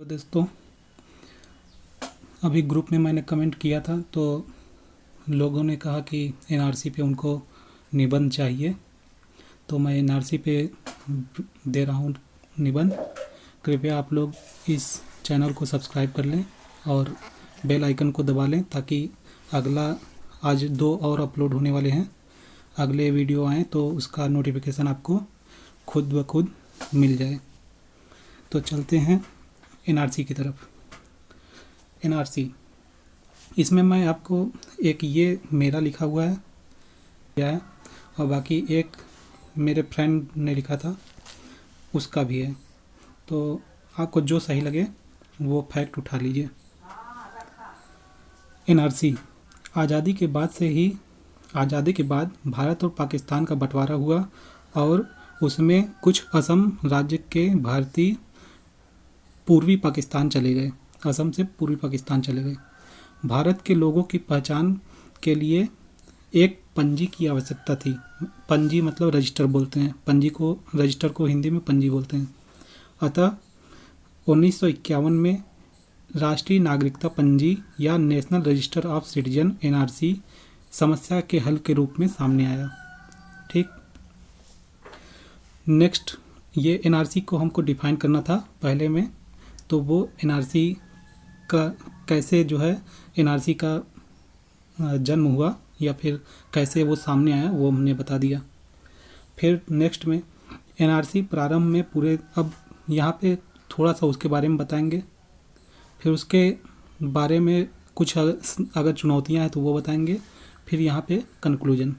तो दोस्तों, अभी ग्रुप में मैंने कमेंट किया था तो लोगों ने कहा कि एनआरसी पे उनको निबंध चाहिए। तो मैं एनआरसी पे दे रहा हूँ निबंध। कृपया आप लोग इस चैनल को सब्सक्राइब कर लें और बेल आइकन को दबा लें ताकि अगला आज 2 और अपलोड होने वाले हैं। अगले वीडियो आए तो उसका नोटिफिकेशन आपको खुद ब खुद मिल जाए। तो चलते हैं एनआरसी की तरफ। एनआरसी इसमें मैं आपको एक ये मेरा लिखा हुआ है और बाकी एक मेरे फ्रेंड ने लिखा था उसका भी है। तो आपको जो सही लगे वो फैक्ट उठा लीजिए। एनआरसी आज़ादी के बाद भारत और पाकिस्तान का बंटवारा हुआ और उसमें कुछ असम राज्य के भारतीय पूर्वी पाकिस्तान चले गए। असम से पूर्वी पाकिस्तान चले गए। भारत के लोगों की पहचान के लिए एक पंजी की आवश्यकता थी। पंजी मतलब रजिस्टर बोलते हैं। रजिस्टर को हिंदी में पंजी बोलते हैं। अतः 1951 में राष्ट्रीय नागरिकता पंजी या national register of citizen NRC समस्या के हल के रूप में सामने आया। ठीक, नेक्स्ट ये एनआरसी को हमको डिफाइन करना था पहले में। तो वो एनआरसी का कैसे जो है एनआरसी का जन्म हुआ या फिर कैसे वो सामने आया वो हमने बता दिया। फिर नेक्स्ट में एनआरसी प्रारंभ में पूरे, अब यहाँ पे थोड़ा सा उसके बारे में बताएंगे। फिर उसके बारे में कुछ अगर चुनौतियाँ हैं तो वो बताएंगे। फिर यहाँ पे कंक्लूजन,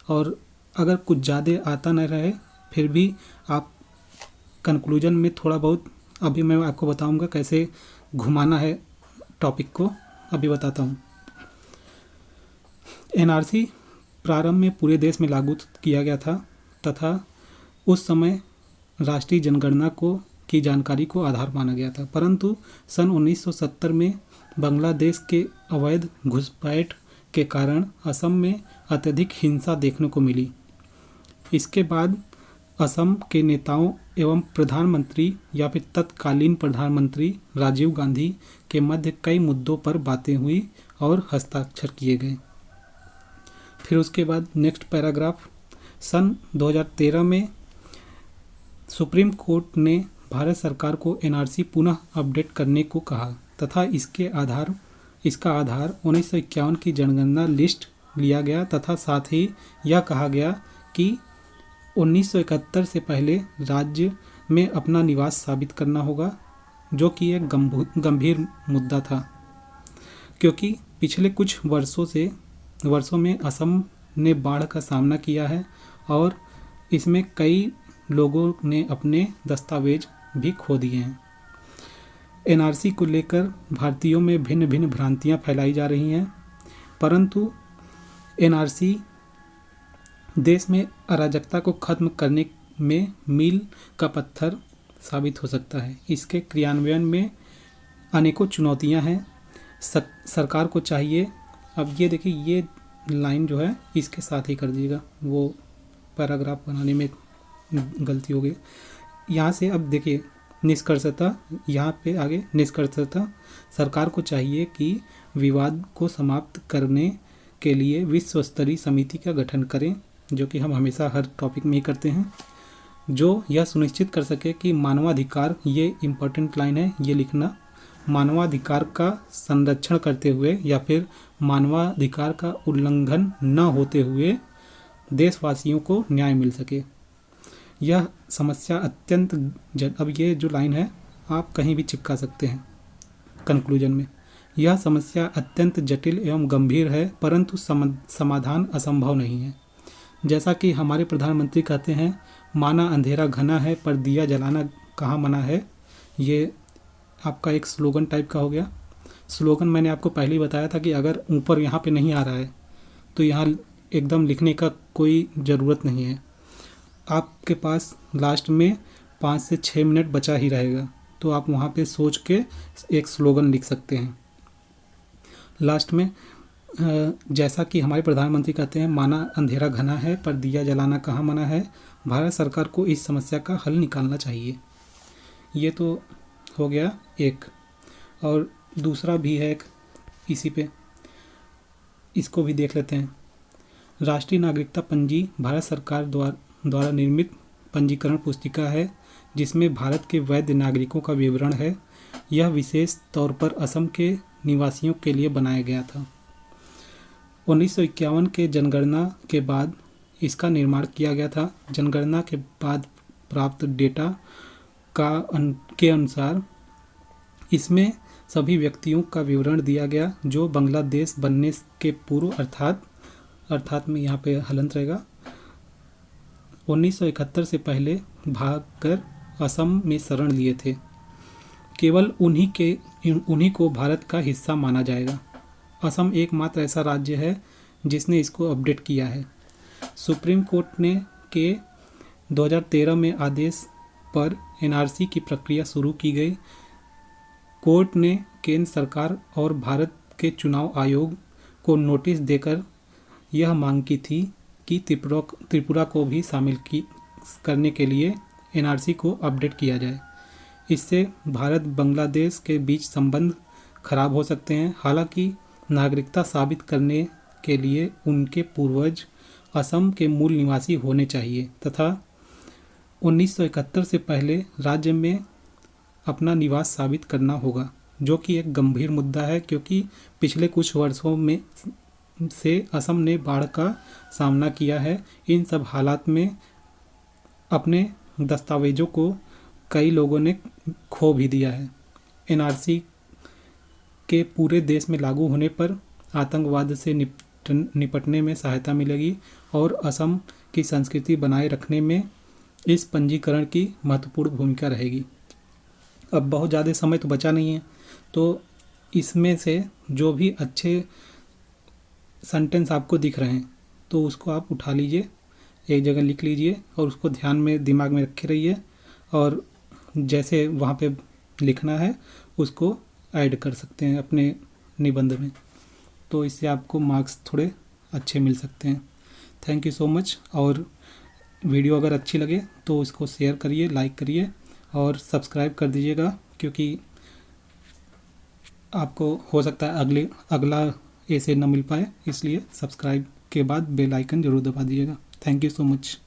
और अगर कुछ ज़्यादा आता न रहे फिर भी आप कंक्लूजन में थोड़ा बहुत, अभी मैं आपको बताऊंगा कैसे घुमाना है टॉपिक को, अभी बताता हूँ। एनआरसी प्रारंभ में पूरे देश में लागू किया गया था तथा उस समय राष्ट्रीय जनगणना की जानकारी को आधार माना गया था। परंतु सन 1970 में बांग्लादेश के अवैध घुसपैठ के कारण असम में अत्यधिक हिंसा देखने को मिली। इसके बाद असम के नेताओं एवं प्रधानमंत्री या फिर तत्कालीन प्रधानमंत्री राजीव गांधी के मध्य कई मुद्दों पर बातें हुई और हस्ताक्षर किए गए। फिर उसके बाद नेक्स्ट पैराग्राफ, सन 2013 में सुप्रीम कोर्ट ने भारत सरकार को एनआरसी पुनः अपडेट करने को कहा तथा इसका आधार 1951 की जनगणना लिस्ट लिया गया तथा साथ ही यह कहा गया कि 1971 से पहले राज्य में अपना निवास साबित करना होगा, जो कि एक गंभीर मुद्दा था क्योंकि पिछले कुछ वर्षों में असम ने बाढ़ का सामना किया है और इसमें कई लोगों ने अपने दस्तावेज भी खो दिए हैं। एनआरसी को लेकर भारतीयों में भिन्न भिन्न भ्रांतियां फैलाई जा रही हैं, परंतु एनआरसी देश में अराजकता को खत्म करने में मील का पत्थर साबित हो सकता है। इसके क्रियान्वयन में अनेकों चुनौतियां हैं। सरकार को चाहिए, अब ये देखिए ये लाइन जो है इसके साथ ही कर दीजिएगा, वो पैराग्राफ बनाने में गलती हो गई। यहाँ से अब देखिए निष्कर्षतः, यहाँ पे आगे निष्कर्षतः सरकार को चाहिए कि विवाद को समाप्त करने के लिए विश्व स्तरीय समिति का गठन करें, जो कि हम हमेशा हर टॉपिक में ही करते हैं, जो यह सुनिश्चित कर सके कि मानवाधिकार, ये इम्पोर्टेंट लाइन है ये लिखना, मानवाधिकार का संरक्षण करते हुए या फिर मानवाधिकार का उल्लंघन न होते हुए देशवासियों को न्याय मिल सके। यह समस्या अत्यंत अब ये जो लाइन है आप कहीं भी चिपका सकते हैं कंक्लूजन में। यह समस्या अत्यंत जटिल एवं गंभीर है, परंतु समाधान असंभव नहीं है। जैसा कि हमारे प्रधानमंत्री कहते हैं, माना अंधेरा घना है पर दिया जलाना कहाँ मना है। ये आपका एक स्लोगन टाइप का हो गया। स्लोगन मैंने आपको पहले ही बताया था कि अगर ऊपर यहाँ पे नहीं आ रहा है तो यहाँ एकदम लिखने का कोई ज़रूरत नहीं है। आपके पास लास्ट में 5 से 6 मिनट बचा ही रहेगा, तो आप वहाँ पे सोच के एक स्लोगन लिख सकते हैं लास्ट में। जैसा कि हमारे प्रधानमंत्री कहते हैं, माना अंधेरा घना है पर दिया जलाना कहाँ मना है। भारत सरकार को इस समस्या का हल निकालना चाहिए। ये तो हो गया एक। और दूसरा भी है एक इसी पे, इसको भी देख लेते हैं। राष्ट्रीय नागरिकता पंजी भारत सरकार द्वारा निर्मित पंजीकरण पुस्तिका है जिसमें भारत के वैध नागरिकों का विवरण है। यह विशेष तौर पर असम के निवासियों के लिए बनाया गया था। 1951 के जनगणना के बाद इसका निर्माण किया गया था। जनगणना के बाद प्राप्त डेटा के अनुसार इसमें सभी व्यक्तियों का विवरण दिया गया जो बांग्लादेश बनने के पूर्व अर्थात में यहाँ पे हलंत रहेगा 1971 से पहले भागकर असम में शरण लिए थे। केवल उन्हीं को भारत का हिस्सा माना जाएगा। असम एकमात्र ऐसा राज्य है जिसने इसको अपडेट किया है। सुप्रीम कोर्ट ने के 2013 में आदेश पर एनआरसी की प्रक्रिया शुरू की गई। कोर्ट ने केंद्र सरकार और भारत के चुनाव आयोग को नोटिस देकर यह मांग की थी कि त्रिपुरा को भी शामिल करने के लिए एनआरसी को अपडेट किया जाए। इससे भारत बांग्लादेश के बीच संबंध खराब हो सकते हैं। हालांकि नागरिकता साबित करने के लिए उनके पूर्वज असम के मूल निवासी होने चाहिए तथा 1971 से पहले राज्य में अपना निवास साबित करना होगा, जो कि एक गंभीर मुद्दा है क्योंकि पिछले कुछ वर्षों में से असम ने बाढ़ का सामना किया है। इन सब हालात में अपने दस्तावेजों को कई लोगों ने खो भी दिया है। एनआरसी के पूरे देश में लागू होने पर आतंकवाद से निपटने में सहायता मिलेगी और असम की संस्कृति बनाए रखने में इस पंजीकरण की महत्वपूर्ण भूमिका रहेगी। अब बहुत ज़्यादा समय तो बचा नहीं है, तो इसमें से जो भी अच्छे सेंटेंस आपको दिख रहे हैं तो उसको आप उठा लीजिए, एक जगह लिख लीजिए और उसको ध्यान में दिमाग में रखे रहिए और जैसे वहाँ पे लिखना है उसको ऐड कर सकते हैं अपने निबंध में, तो इससे आपको मार्क्स थोड़े अच्छे मिल सकते हैं। Thank you so much. और वीडियो अगर अच्छी लगे तो इसको शेयर करिए, लाइक करिए और सब्सक्राइब कर दीजिएगा क्योंकि आपको हो सकता है अगला ऐसे न मिल पाए, इसलिए सब्सक्राइब के बाद बेल आइकन ज़रूर दबा दीजिएगा। Thank you so much.